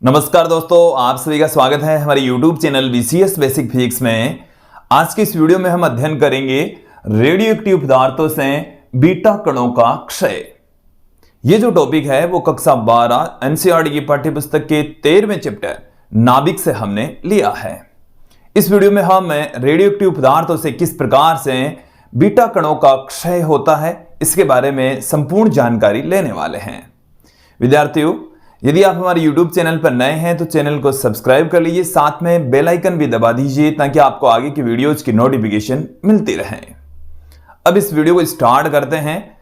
नमस्कार दोस्तों, आप सभी का स्वागत है हमारे YouTube channel BCS basic physics में। आज की इस वीडियो में हम अध्ययन करेंगे रेडियो एक्टिव पदार्थों से बीटा कणों का क्षय। ये जो टॉपिक है वो कक्षा 12 NCERT की पाठ्यपुस्तक के 13वें चैप्टर नाभिक से हमने लिया है। इस वीडियो में हम रेडियो एक्टिव पदार्थों से किस प्रकार से बीटा कणों का क्षय होता है इसके बारे में संपूर्ण जानकारी लेने वाले हैं। विद्यार्थियों, यदि आप हमारे YouTube चैनल पर नए हैं तो चैनल को सब्सक्राइब कर लीजिए, साथ में बेल आइकन भी दबा दीजिए ताकि आपको आगे की वीडियोज की नोटिफिकेशन मिलती रहे। अब इस वीडियो को स्टार्ट करते हैं।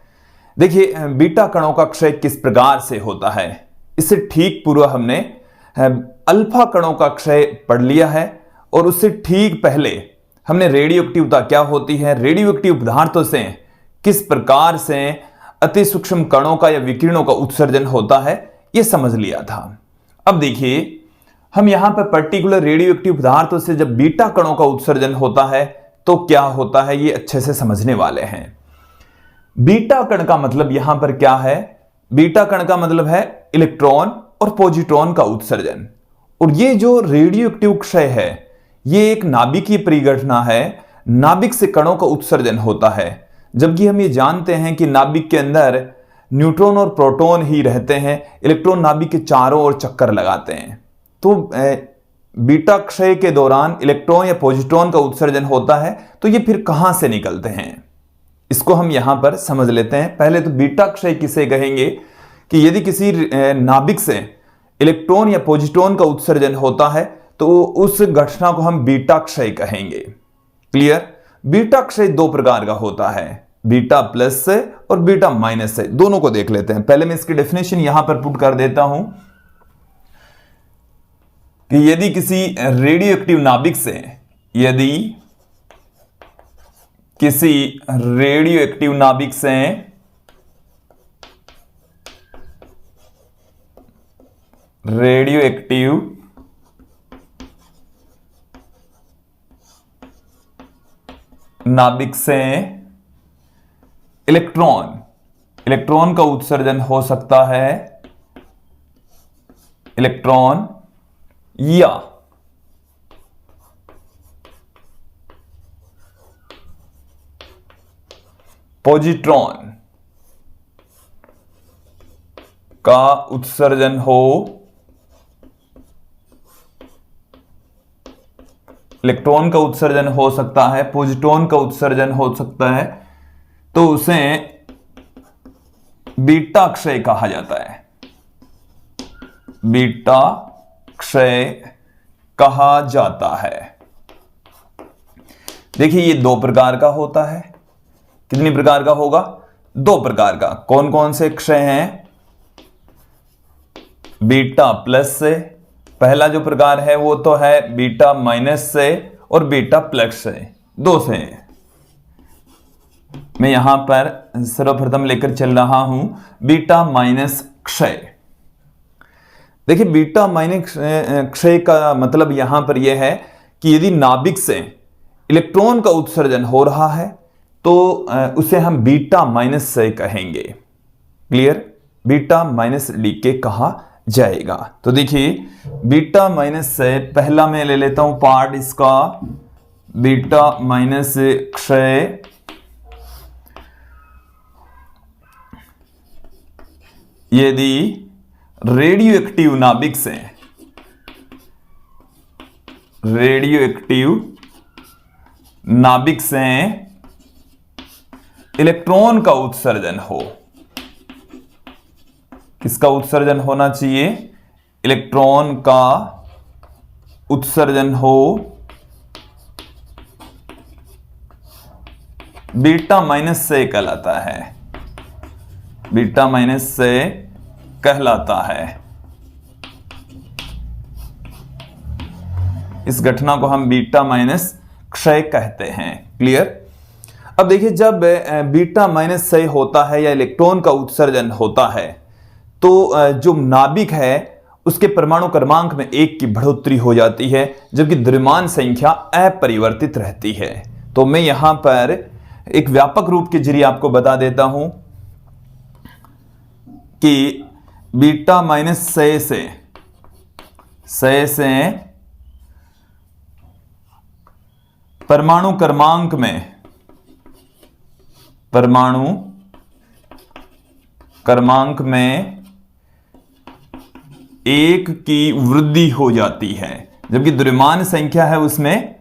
देखिए, बीटा कणों का क्षय किस प्रकार से होता है। इससे ठीक पूर्व हमने अल्फा कणों का क्षय पढ़ लिया है और उससे ठीक पहले हमने रेडियो एक्टिवता क्या होती है, रेडियो एक्टिव पदार्थों से किस प्रकार से अति सूक्ष्म कणों का या विकिरणों का उत्सर्जन होता है ये समझ लिया था। अब देखिए, हम यहां पर पर्टिकुलर रेडियो एक्टिव पदार्थों से जब बीटा कणों का उत्सर्जन होता है तो क्या होता है ये अच्छे से समझने वाले हैं। बीटा कण का मतलब यहां पर क्या है? बीटा कण का मतलब है इलेक्ट्रॉन और पॉजिट्रॉन का उत्सर्जन। और ये जो रेडियो एक्टिव क्षय है ये एक नाभिकीय परिघटना है। नाभिक से कणों का उत्सर्जन होता है, जबकि हम ये जानते हैं कि नाभिक के अंदर न्यूट्रॉन और प्रोटॉन ही रहते हैं। इलेक्ट्रॉन नाभिक के चारों ओर चक्कर लगाते हैं। तो बीटा क्षय के दौरान इलेक्ट्रॉन या पॉजिट्रॉन का उत्सर्जन होता है, तो ये फिर कहां से निकलते हैं इसको हम यहां पर समझ लेते हैं। पहले तो बीटा क्षय किसे कहेंगे कि यदि किसी नाभिक से इलेक्ट्रॉन या पॉजिट्रॉन का उत्सर्जन होता है तो उस घटना को हम बीटा क्षय कहेंगे। क्लियर? बीटा क्षय दो प्रकार का होता है, बीटा प्लस से और बीटा माइनस से। दोनों को देख लेते हैं। पहले मैं इसकी डेफिनेशन यहां पर पुट कर देता हूं कि यदि किसी रेडियो एक्टिव नाभिक से यदि किसी रेडियो एक्टिव नाभिक से रेडियो एक्टिव नाभिक से इलेक्ट्रॉन का उत्सर्जन हो सकता है, इलेक्ट्रॉन या पॉजिट्रॉन का उत्सर्जन हो, इलेक्ट्रॉन का उत्सर्जन हो सकता है, पॉजिट्रॉन का उत्सर्जन हो सकता है, तो उसे बीटा क्षय कहा जाता है। बीटा क्षय कहा जाता है। देखिए, ये दो प्रकार का होता है। कितनी प्रकार का होगा? दो प्रकार का। कौन कौन से क्षय हैं? बीटा प्लस से, पहला जो प्रकार है वो तो है बीटा माइनस से, और बीटा प्लस से, दो से। मैं यहां पर सर्वप्रथम लेकर चल रहा हूं बीटा माइनस क्षय। देखिए, बीटा माइनस क्षय का मतलब यहां पर यह है कि यदि नाभिक से इलेक्ट्रॉन का उत्सर्जन हो रहा है तो उसे हम बीटा माइनस से कहेंगे। क्लियर? बीटा माइनस डी के कहा जाएगा। तो देखिए, बीटा माइनस से पहला मैं ले लेता हूं पार्ट इसका, बीटा माइनस क्षय यदि रेडियो एक्टिव नाभिक से इलेक्ट्रॉन का उत्सर्जन हो। किसका उत्सर्जन होना चाहिए? इलेक्ट्रॉन का उत्सर्जन हो, बीटा माइनस से कहलाता है। बीटा माइनस से कहलाता है। इस घटना को हम बीटा माइनस क्षय कहते हैं। क्लियर? अब देखिए, जब बीटा माइनस क्षय होता है या इलेक्ट्रॉन का उत्सर्जन होता है तो जो नाभिक है उसके परमाणु क्रमांक में 1 की बढ़ोतरी हो जाती है, जबकि द्रव्यमान संख्या अपरिवर्तित रहती है। तो मैं यहां पर एक व्यापक रूप के जरिए आपको बता देता हूं कि बीटा माइनस 6 से क्षय से परमाणु क्रमांक में एक की वृद्धि हो जाती है, जबकि द्रव्यमान संख्या है उसमें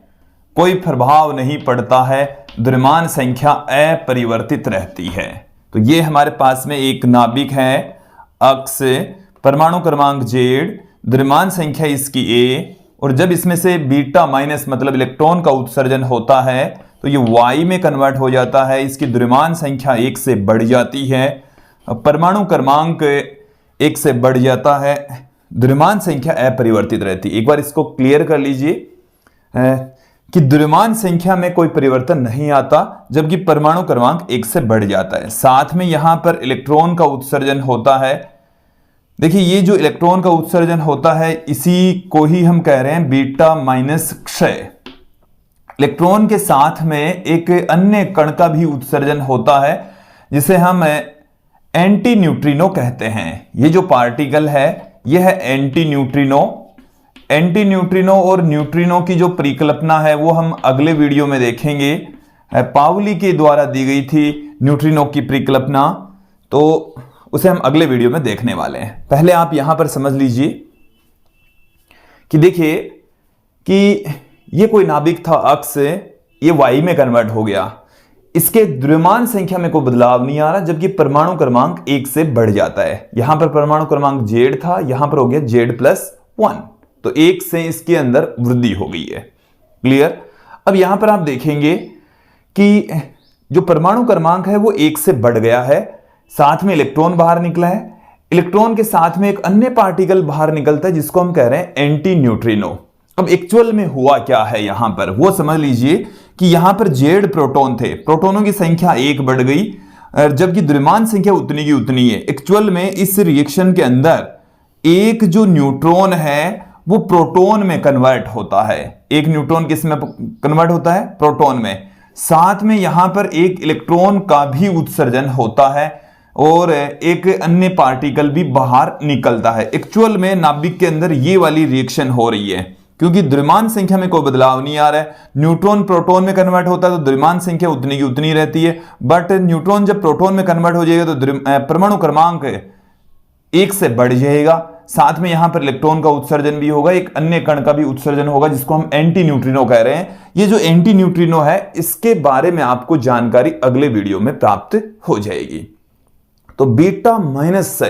कोई प्रभाव नहीं पड़ता है, द्रव्यमान संख्या अपरिवर्तित रहती है। तो ये हमारे पास में एक नाभिक है, अक्ष, परमाणु क्रमांक Z, द्रव्यमान संख्या इसकी A, और जब इसमें से बीटा माइनस मतलब इलेक्ट्रॉन का उत्सर्जन होता है तो ये Y में कन्वर्ट हो जाता है, इसकी द्रव्यमान संख्या 1 से बढ़ जाती है, परमाणु क्रमांक 1 से बढ़ जाता है, द्रव्यमान संख्या अपरिवर्तित रहती है। एक बार इसको क्लियर कर लीजिए कि द्रव्यमान संख्या में कोई परिवर्तन नहीं आता, जबकि परमाणु क्रमांक 1 से बढ़ जाता है। साथ में यहां पर इलेक्ट्रॉन का उत्सर्जन होता है। देखिए ये जो इलेक्ट्रॉन का उत्सर्जन होता है इसी को ही हम कह रहे हैं बीटा माइनस क्षय। इलेक्ट्रॉन के साथ में एक अन्य कण का भी उत्सर्जन होता है जिसे हम एंटी न्यूट्रिनो कहते हैं। ये जो पार्टिकल है यह है एंटी न्यूट्रिनो। एंटी न्यूट्रिनो और न्यूट्रिनो की जो परिकल्पना है वो हम अगले वीडियो में देखेंगे। पाउली के द्वारा दी गई थी न्यूट्रिनो की परिकल्पना, तो उसे हम अगले वीडियो में देखने वाले हैं। पहले आप यहां पर समझ लीजिए कि देखिए कि ये कोई नाभिक था अक्ष, ये वाई में कन्वर्ट हो गया, इसके द्रव्यमान संख्या में कोई बदलाव नहीं आ रहा, जबकि परमाणु क्रमांक 1 से बढ़ जाता है। यहां पर परमाणु क्रमांक Z था, यहां पर हो गया Z+1, तो 1 से इसके अंदर वृद्धि हो गई है। क्लियर। अब यहां पर आप देखेंगे कि जो परमाणु क्रमांक है वो 1 से बढ़ गया है, साथ में इलेक्ट्रॉन बाहर निकला है, इलेक्ट्रॉन के साथ में एक अन्य पार्टिकल बाहर निकलता है जिसको हम कह रहे हैं एंटी न्यूट्रिनो। अब एक्चुअल में हुआ क्या है यहां पर वो समझ लीजिए कि यहां पर Z प्रोटॉन थे, प्रोटॉनों की संख्या 1 बढ़ गई, जबकि द्रव्यमान संख्या उतनी की उतनी है। एक्चुअल में इस रिएक्शन के अंदर एक जो न्यूट्रॉन है वो प्रोटॉन में कन्वर्ट होता है। एक न्यूट्रॉन किस में कन्वर्ट होता है? प्रोटॉन में। साथ में यहां पर एक इलेक्ट्रॉन का भी उत्सर्जन होता है और एक अन्य पार्टिकल भी बाहर निकलता है। एक्चुअल में नाभिक के अंदर ये वाली रिएक्शन हो रही है, क्योंकि द्रव्यमान संख्या में कोई बदलाव नहीं आ रहा है। न्यूट्रॉन प्रोटॉन में कन्वर्ट होता है तो द्रव्यमान संख्या उतनी की उतनी रहती है, बट न्यूट्रॉन जब प्रोटॉन में कन्वर्ट हो जाएगा तो परमाणु क्रमांक 1 से बढ़ जाएगा। साथ में यहां पर इलेक्ट्रॉन का उत्सर्जन भी होगा, एक अन्य कण का भी उत्सर्जन होगा जिसको हम एंटी न्यूट्रिनो कह रहे हैं। ये जो एंटी न्यूट्रिनो है इसके बारे में आपको जानकारी अगले वीडियो में प्राप्त हो जाएगी। तो बीटा माइनस से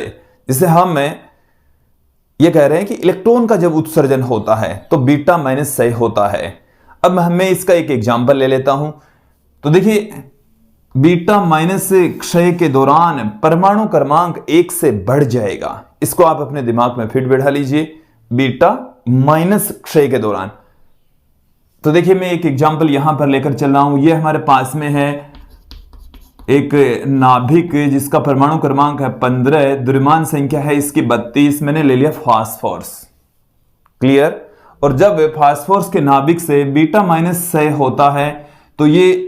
जिसे हम ये कह रहे हैं कि इलेक्ट्रॉन का जब उत्सर्जन होता है तो बीटा माइनस से होता है। अब मैं इसका एक एग्जांपल ले लेता हूं। तो देखिए बीटा माइनस क्षय के दौरान परमाणु क्रमांक 1 से बढ़ जाएगा। इसको आप अपने दिमाग में फिट बैठा लीजिए, बीटा माइनस क्षय के दौरान। तो देखिए मैं एक एग्जांपल यहां पर लेकर चल रहा हूं। यह हमारे पास में है एक नाभिक जिसका परमाणु क्रमांक है 15, द्रव्यमान संख्या है इसकी 32, मैंने ले लिया फास्फोरस। क्लियर। और जब फास्फोरस के नाभिक से बीटा माइनस क्षय होता है तो ये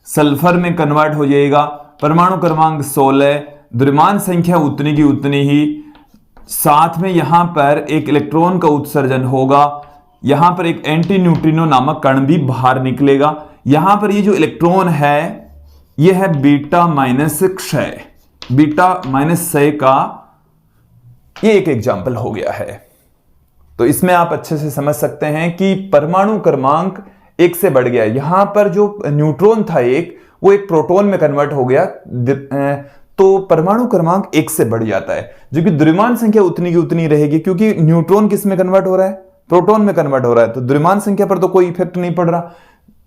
सल्फर में कन्वर्ट हो जाएगा, परमाणु क्रमांक 16, द्रव्यमान संख्या उतनी की उतनी ही, साथ में यहां पर एक इलेक्ट्रॉन का उत्सर्जन होगा, यहां पर एक एंटी न्यूट्रिनो नामक कण भी बाहर निकलेगा। यहां पर ये जो इलेक्ट्रॉन है यह है बीटा माइनस क्षय, बीटा माइनस क्षय का ये एक एग्जाम्पल हो गया है। तो इसमें आप अच्छे से समझ सकते हैं कि परमाणु क्रमांक 1 से बढ़ गया। यहां पर जो न्यूट्रॉन था एक, वो एक प्रोटॉन में कन्वर्ट हो गया, तो परमाणु क्रमांक 1 से बढ़ जाता है, जो कि द्रव्यमान संख्या उतनी की उतनी रहेगी, क्योंकि न्यूट्रॉन किस में कन्वर्ट हो रहा है? प्रोटॉन में कन्वर्ट हो रहा है, तो द्रव्यमान संख्या पर तो कोई इफेक्ट नहीं पड़ रहा,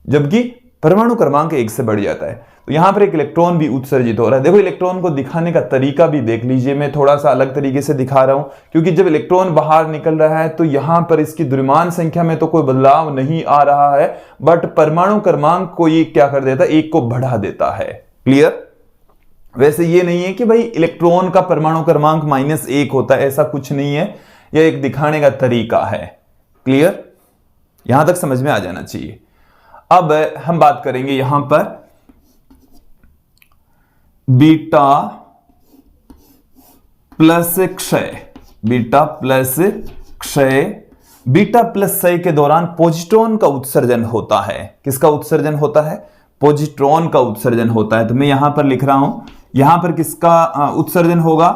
जबकि परमाणु क्रमांक 1 से बढ़ जाता है। तो यहां पर एक इलेक्ट्रॉन भी उत्सर्जित हो रहा है। देखो इलेक्ट्रॉन को दिखाने का तरीका भी देख लीजिए, मैं थोड़ा सा अलग तरीके से दिखा रहा हूं, क्योंकि जब इलेक्ट्रॉन बाहर निकल रहा है तो यहां पर इसकी द्रव्यमान संख्या में तो कोई बदलाव नहीं आ रहा है, बट परमाणु क्रमांक को ये क्या कर देता है? 1 को बढ़ा देता है। क्लियर। वैसे ये नहीं है कि भाई इलेक्ट्रॉन का परमाणु क्रमांक -1 होता है, ऐसा कुछ नहीं है, यह एक दिखाने का तरीका है। क्लियर। यहां तक समझ में आ जाना चाहिए। अब हम बात करेंगे यहां पर बीटा प्लस क्षय, बीटा प्लस क्षय बीटा प्लस क्षय के दौरान पोजिट्रॉन का उत्सर्जन होता है। किसका उत्सर्जन होता है? पोजिट्रॉन का उत्सर्जन होता है। तो मैं यहां पर लिख रहा हूं, यहां पर किसका उत्सर्जन होगा?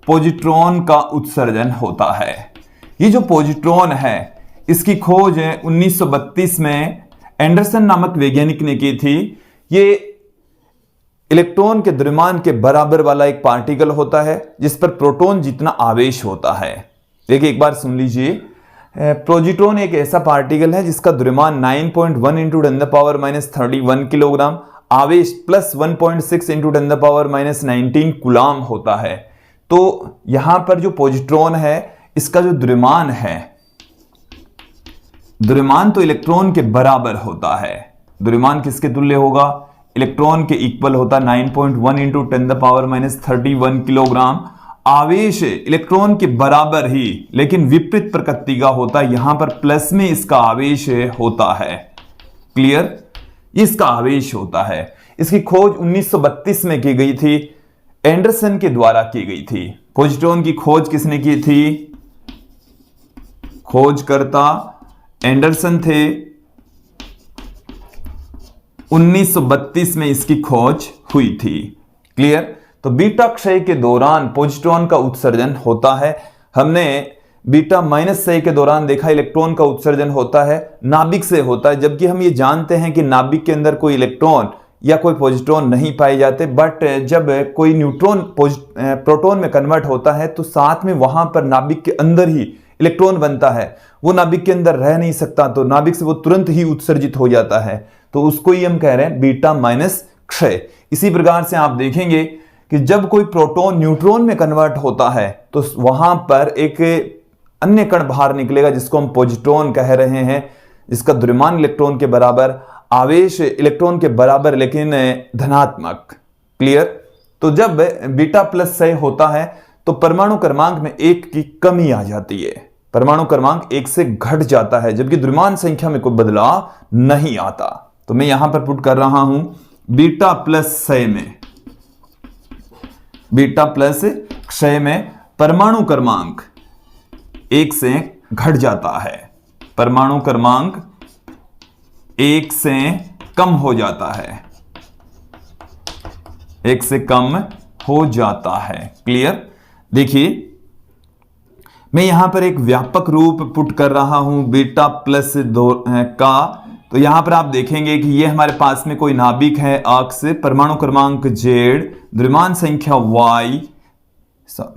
पोजिट्रॉन का उत्सर्जन होता है। ये जो पोजिट्रॉन है इसकी खोज 1932 में एंडरसन नामक वैज्ञानिक ने की थी। ये इलेक्ट्रॉन के द्रव्यमान के बराबर वाला एक पार्टिकल होता है जिस पर प्रोटॉन जितना आवेश होता है। देखिए एक बार सुन लीजिए, पोजिट्रॉन एक ऐसा पार्टिकल है जिसका द्रव्यमान 9.1 इंटू 10⁻31 किलोग्राम, आवेश प्लस 1.6 इंटू 10⁻19 कूलाम होता है। तो यहां पर जो पोजिट्रॉन है इसका जो द्रव्यमान है, द्रव्यमान तो इलेक्ट्रॉन के बराबर होता है। द्रव्यमान किसके तुल्य होगा? इलेक्ट्रॉन के इक्वल होता है 9.1 इंटू 10⁻31 किलोग्राम। आवेश इलेक्ट्रॉन के बराबर ही लेकिन विपरीत प्रकृति का होता है। यहां पर प्लस में इसका आवेश होता है। क्लियर? इसका आवेश होता है। इसकी खोज 1932 में की गई थी, एंडरसन के द्वारा की गई थी। पोजिट्रॉन की खोज किसने की थी? खोजकर्ता एंडरसन थे। 1932 में इसकी खोज हुई थी। क्लियर? तो बीटा क्षय के दौरान पोजिट्रॉन का उत्सर्जन होता है। हमने बीटा माइनस क्षय के दौरान देखा इलेक्ट्रॉन का उत्सर्जन होता है, नाभिक से होता है, जबकि हम ये जानते हैं कि नाभिक के अंदर कोई इलेक्ट्रॉन या कोई पोजिट्रॉन नहीं पाए जाते। बट जब कोई न्यूट्रॉन प्रोटॉन में कन्वर्ट होता है तो साथ में वहां पर नाभिक के अंदर ही इलेक्ट्रॉन बनता है। वो नाभिक के अंदर रह नहीं सकता, तो नाभिक से वो तुरंत ही उत्सर्जित हो जाता है। तो उसको ही हम कह रहे हैं बीटा माइनस क्षय। इसी प्रकार से आप देखेंगे कि जब कोई प्रोटॉन न्यूट्रॉन में कन्वर्ट होता है तो वहां पर एक अन्य कण बाहर निकलेगा जिसको हम पोजिट्रॉन कह रहे हैं, जिसका द्रव्यमान इलेक्ट्रॉन के बराबर, आवेश इलेक्ट्रॉन के बराबर लेकिन धनात्मक। क्लियर? तो जब बीटा प्लस क्षय होता है तो परमाणु क्रमांक में 1 की कमी आ जाती है। परमाणु क्रमांक 1 से घट जाता है, जबकि द्रव्यमान संख्या में कोई बदलाव नहीं आता। तो मैं यहां पर पुट कर रहा हूं बीटा प्लस क्षय में, बीटा प्लस क्षय में परमाणु क्रमांक 1 से घट जाता है। परमाणु क्रमांक 1 से कम हो जाता है, 1 से कम हो जाता है। क्लियर? देखिए मैं यहां पर एक व्यापक रूप पुट कर रहा हूं बीटा प्लस का। तो यहां पर आप देखेंगे कि ये हमारे पास में कोई नाभिक है अक्ष, परमाणु क्रमांक Z, द्रव्यमान संख्या Y,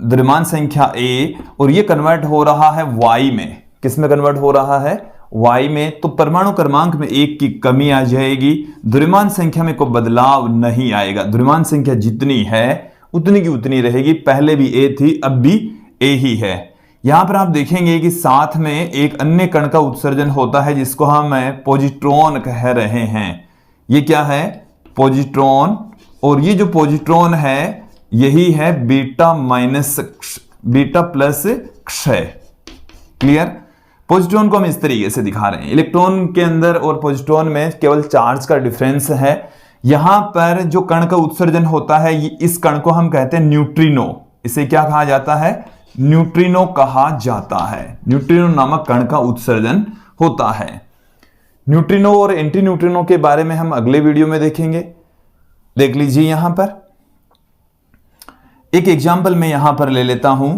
द्रव्यमान संख्या A, और ये कन्वर्ट हो रहा है Y में। किस में कन्वर्ट हो रहा है? Y में। तो परमाणु क्रमांक में 1 की कमी आ जाएगी, द्रव्यमान संख्या में कोई बदलाव नहीं आएगा। द्रव्यमान संख्या जितनी है उतनी की उतनी रहेगी। पहले भी A थी, अब भी A ही है। यहां पर आप देखेंगे कि साथ में एक अन्य कण का उत्सर्जन होता है जिसको हम पोजिट्रॉन कह रहे हैं। ये क्या है? पोजिट्रॉन। और ये जो पोजिट्रॉन है यही है बीटा प्लस क्षय। क्लियर? पोजिट्रॉन को हम इस तरीके से दिखा रहे हैं। इलेक्ट्रॉन के अंदर और पोजिट्रॉन में केवल चार्ज का डिफरेंस है। यहां पर जो कण का उत्सर्जन होता है इस कण को हम कहते हैं न्यूट्रिनो। इसे क्या कहा जाता है? न्यूट्रिनो कहा जाता है। न्यूट्रिनो नामक कण का उत्सर्जन होता है। न्यूट्रिनो और एंटी न्यूट्रिनो के बारे में हम अगले वीडियो में देखेंगे। देख लीजिए यहां पर एक एग्जाम्पल मैं यहां पर ले लेता हूं।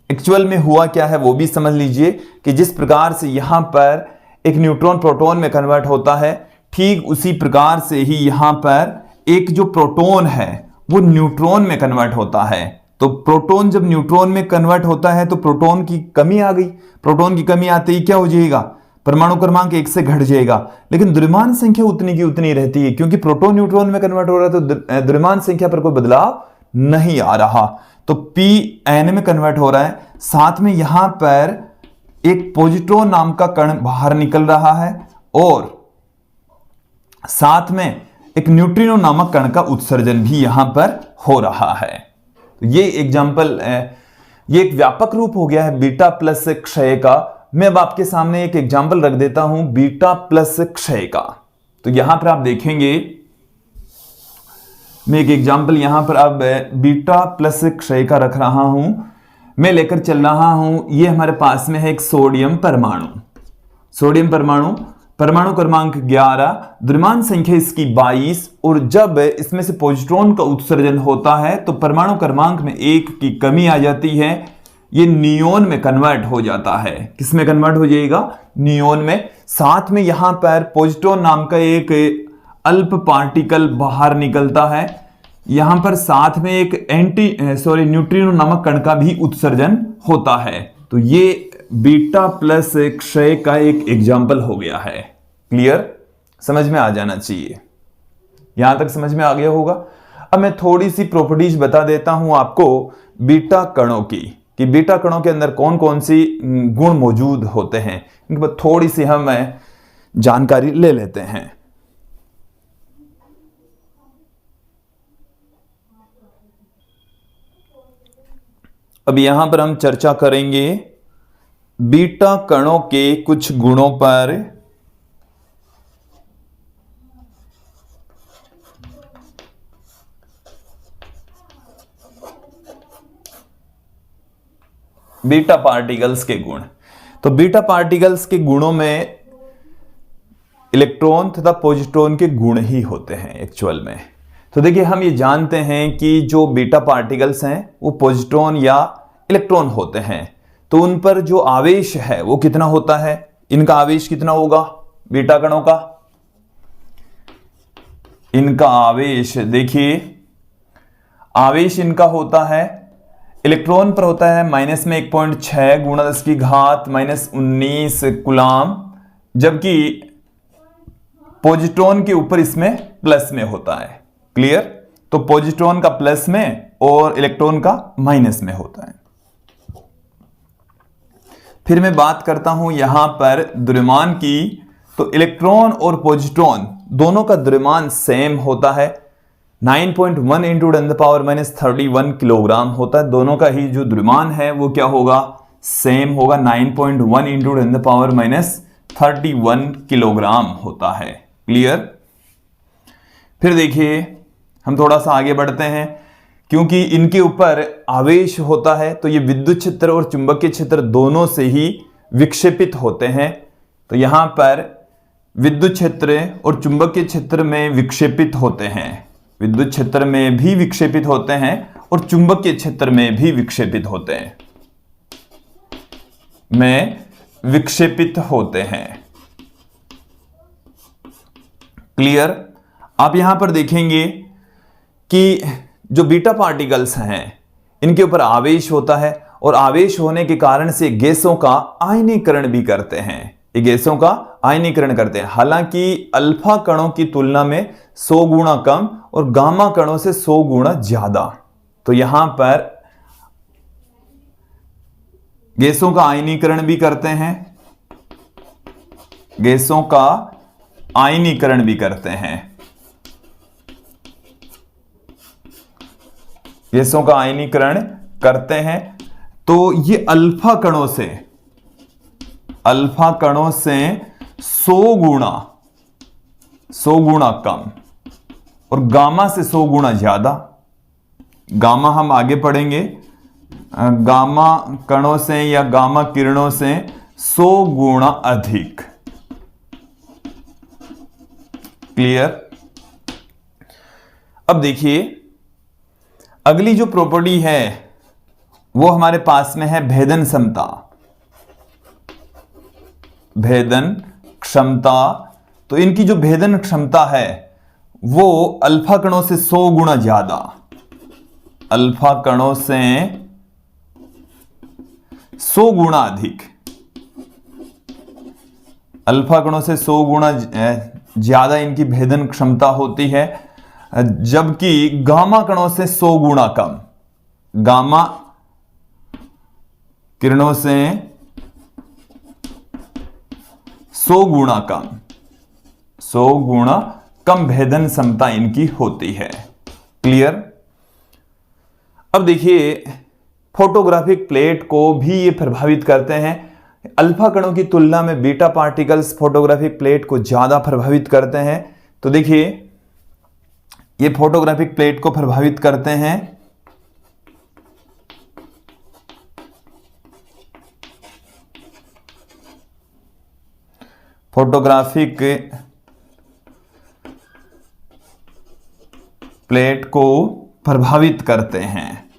एक्चुअल में हुआ क्या है वो भी समझ लीजिए कि जिस प्रकार से यहां पर एक न्यूट्रॉन प्रोटॉन में कन्वर्ट होता है, ठीक उसी प्रकार से ही यहां पर एक जो प्रोटॉन है वो न्यूट्रॉन में कन्वर्ट होता है। तो प्रोटॉन जब न्यूट्रॉन में कन्वर्ट होता है तो प्रोटॉन की कमी आ गई। प्रोटॉन की कमी आते ही क्या हो जाएगा? परमाणु क्रमांक 1 से घट जाएगा, लेकिन द्रव्यमान संख्या उतनी की उतनी रहती है क्योंकि प्रोटॉन न्यूट्रॉन में कन्वर्ट हो रहा है। तो द्रव्यमान संख्या पर कोई बदलाव नहीं आ रहा, तो Pn में कन्वर्ट हो रहा है। साथ में यहां पर एक पोजिट्रॉन नाम का कण बाहर निकल रहा है और साथ में एक न्यूट्रिनो नामक कण का उत्सर्जन भी यहां पर हो रहा है। ये एग्जाम्पल, ये एक व्यापक रूप हो गया है बीटा प्लस क्षय का। मैं अब आपके सामने एक एग्जाम्पल रख देता हूं बीटा प्लस क्षय का। तो यहां पर आप देखेंगे, मैं एक एग्जाम्पल यहां पर अब बीटा प्लस क्षय का रख रहा हूं। मैं लेकर चल रहा हूं, ये हमारे पास में है एक सोडियम परमाणु। सोडियम परमाणु, परमाणु क्रमांक 11, द्रव्यमान संख्या इसकी 22, और जब इसमें से पॉजिट्रॉन का उत्सर्जन होता है तो परमाणु क्रमांक में 1 की कमी आ जाती है, ये नियोन में कन्वर्ट हो जाता है। किस में कन्वर्ट हो जाएगा? नियोन में। साथ में यहां पर पॉजिट्रॉन नाम का एक अल्प पार्टिकल बाहर निकलता है। यहां पर साथ में एक न्यूट्रिनो नामक कण का भी उत्सर्जन होता है। तो ये बीटा प्लस क्षय का एक एग्जाम्पल हो गया है। क्लियर? समझ में आ जाना चाहिए। यहां तक समझ में आ गया होगा। अब मैं थोड़ी सी प्रॉपर्टीज बता देता हूं आपको बीटा कणों की, कि बीटा कणों के अंदर कौन कौन सी गुण मौजूद होते हैं। इनके बाद थोड़ी सी हम जानकारी ले लेते हैं। अब यहां पर हम चर्चा करेंगे बीटा कणों के कुछ गुणों पर। बीटा पार्टिकल्स के गुण। तो बीटा पार्टिकल्स के गुणों में इलेक्ट्रॉन तथा पॉजिट्रॉन के गुण ही होते हैं एक्चुअल में। तो देखिए, हम ये जानते हैं कि जो बीटा पार्टिकल्स हैं वो पॉजिट्रॉन या इलेक्ट्रॉन होते हैं, तो उन पर जो आवेश है वो कितना होता है? इनका आवेश कितना होगा बीटा कणों का? इनका आवेश देखिए, आवेश इनका होता है, इलेक्ट्रॉन पर होता है माइनस में 1.6 गुणा 10 की घात -19 कूलाम, जबकि पॉजिट्रॉन के ऊपर इसमें प्लस में होता है। क्लियर? तो पॉजिट्रॉन का प्लस में और इलेक्ट्रॉन का माइनस में होता है। फिर मैं बात करता हूं यहां पर द्रव्यमान की। तो इलेक्ट्रॉन और पॉजिट्रॉन दोनों का द्रव्यमान सेम होता है, 9.1 इंटू 10⁻³ किलोग्राम होता है। दोनों का ही जो द्रव्यमान है वो क्या होगा? सेम होगा, 9.1 इंटू 10⁻³ किलोग्राम होता है। क्लियर? फिर देखिए, हम थोड़ा सा आगे बढ़ते हैं। क्योंकि इनके ऊपर आवेश होता है तो ये विद्युत क्षेत्र और चुंबकीय क्षेत्र दोनों से ही विक्षेपित होते हैं। तो यहां पर विद्युत क्षेत्र और चुंबकीय क्षेत्र में विक्षेपित होते हैं, विद्युत क्षेत्र में भी विक्षेपित होते हैं और चुंबकीय क्षेत्र में भी विक्षेपित होते हैं, क्लियर? आप यहां पर देखेंगे कि जो बीटा पार्टिकल्स हैं इनके ऊपर आवेश होता है, और आवेश होने के कारण से गैसों का आयनीकरण भी करते हैं। ये गैसों का आयनीकरण करते हैं। हालांकि अल्फा कणों की तुलना में 100 गुना कम और गामा कणों से 100 गुना ज्यादा। तो यहां पर गैसों का आयनीकरण भी करते हैं, गैसों का आयनीकरण भी करते हैं, गैसों का आयनीकरण करते हैं। तो ये अल्फा कणों से 100 गुना कम और गामा से 100 गुना ज्यादा। गामा हम आगे पढ़ेंगे, गामा कणों से या गामा किरणों से 100 गुना अधिक। क्लियर? अब देखिए, अगली जो प्रॉपर्टी है वो हमारे पास में है भेदन क्षमता। भेदन क्षमता, तो इनकी जो भेदन क्षमता है वो अल्फा कणों से 100 गुना ज्यादा, अल्फा कणों से 100 गुना अधिक, अल्फा कणों से 100 गुना ज्यादा इनकी भेदन क्षमता होती है, जबकि गामा कणों से 100 गुना कम, गामा किरणों से 100 गुना कम, 100 गुना कम भेदन क्षमता इनकी होती है। क्लियर? अब देखिए, फोटोग्राफिक प्लेट को भी ये प्रभावित करते हैं। अल्फा कणों की तुलना में बीटा पार्टिकल्स फोटोग्राफिक प्लेट को ज्यादा प्रभावित करते हैं। तो देखिए, ये फोटोग्राफिक प्लेट को प्रभावित करते हैं फोटोग्राफिक प्लेट को प्रभावित करते हैं,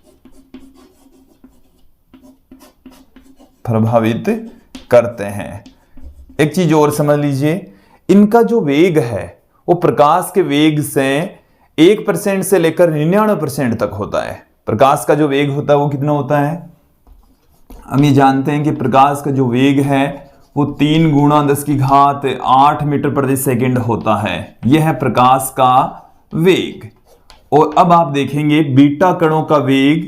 प्रभावित करते हैं। एक चीज और समझ लीजिए, इनका जो वेग है वो प्रकाश के वेग से 1% से लेकर 99% तक होता है। प्रकाश का जो वेग होता है वो कितना होता है? हम ये जानते हैं कि प्रकाश का जो वेग है वो 3 × 10⁸ मीटर प्रति सेकंड होता है। यह है प्रकाश का वेग। और अब आप देखेंगे बीटा कणों का वेग,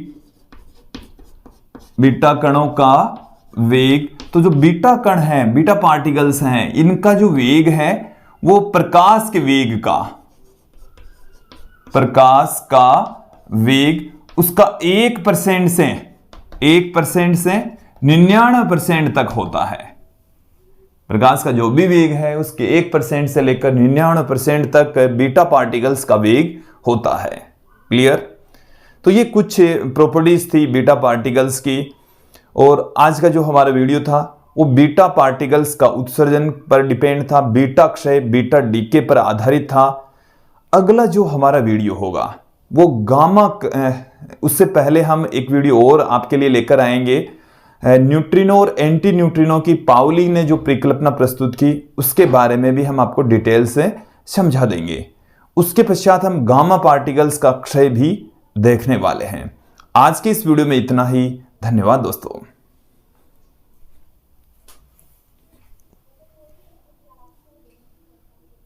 बीटा कणों का वेग, तो जो बीटा कण हैं, बीटा पार्टिकल्स हैं, इनका जो वेग है वो प्रकाश के वेग का, प्रकाश का वेग उसका 1% से 99% तक होता है। प्रकाश का जो भी वेग है उसके 1% से लेकर 99% तक बीटा पार्टिकल्स का वेग होता है। क्लियर? तो ये कुछ प्रॉपर्टीज थी बीटा पार्टिकल्स की, और आज का जो हमारा वीडियो था वो बीटा पार्टिकल्स का उत्सर्जन पर डिपेंड था, बीटा क्षय, बीटा डीके पर आधारित था। अगला जो हमारा वीडियो होगा वो गामा, उससे पहले हम एक वीडियो और आपके लिए लेकर आएंगे। न्यूट्रिनो और एंटी न्यूट्रिनो की पाउली ने जो परिकल्पना प्रस्तुत की उसके बारे में भी हम आपको डिटेल से समझा देंगे। उसके पश्चात हम गामा पार्टिकल्स का क्षय भी देखने वाले हैं। आज की इस वीडियो में इतना ही। धन्यवाद दोस्तों।